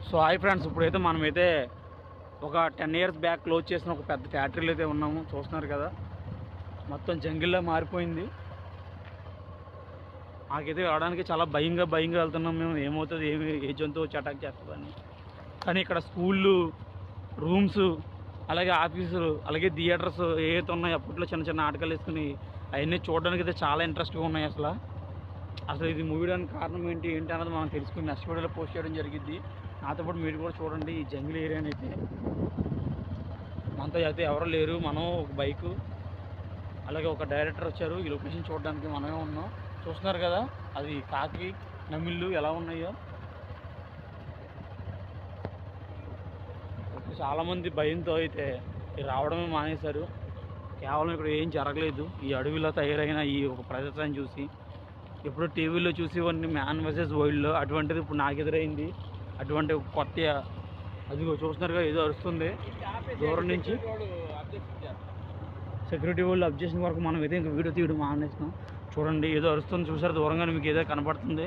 So hi friends, ఇప్పుడైతే మనమైతే ఒక 10 ఇయర్స్ బ్యాక్ క్లోజ్ చేసిన ఒక పెద్ద ఫ్యాక్టరీలో అయితే ఉన్నాము. చూస్తున్నారు కదా, మొత్తం జంగిల్లా మారిపోయింది. నాకైతే రావడానికి చాలా భయంగా వెళ్తున్నాం మేము. ఏమవుతుంది, ఏ జంతువు వచ్చి అటాక్ చేస్తుందని. కానీ ఇక్కడ స్కూళ్ళు, రూమ్స్, అలాగే ఆఫీసులు, అలాగే థియేటర్స్ ఏవైతే ఉన్నాయో అప్పట్లో చిన్న చిన్న ఆటకాలు వేసుకుని అవన్నీ చూడడానికి అయితే చాలా ఇంట్రెస్ట్గా ఉన్నాయి. అసలు ఇది మూవీ దానికి కారణం ఏంటి అన్నది మనం తెలుసుకుని నెక్స్ట్ వీడియోలో పోస్ట్ చేయడం జరిగింది. నాతో పాటు మీరు కూడా చూడండి. ఈ జంగిల్ ఏరియాని అయితే మనతో అయితే ఎవరు లేరు. మనం ఒక బైకు, అలాగే ఒక డైరెక్టర్ వచ్చారు. ఈ లొకేషన్ చూడడానికి మనమే ఉన్నాం. చూస్తున్నారు కదా, అది కాకి నమిళ్ళు ఎలా ఉన్నాయో. చాలామంది భయంతో అయితే రావడమే మానేశారు. కేవలం ఇక్కడ ఏం జరగలేదు. ఈ అడవిలో తయారైన ఈ ఒక ప్రదేశాన్ని చూసి, ఎప్పుడు టీవీలో చూసేవన్నీ మ్యాన్ వర్సెస్ వైల్డ్లో, అటువంటిది ఇప్పుడు నాకు ఎదురైంది. అటువంటి కొత్త, అదిగో చూస్తున్నారుగా, ఏదో అరుస్తుంది దూరం నుంచి. సెక్యూరిటీ వాళ్ళు అబ్జెక్షన్ వరకు మనం అయితే ఇంక వీడియో తీయడం మానేస్తాం. చూడండి, ఏదో అరుస్తుంది చూసారు దూరంగానే, మీకు ఏదో కనపడుతుంది.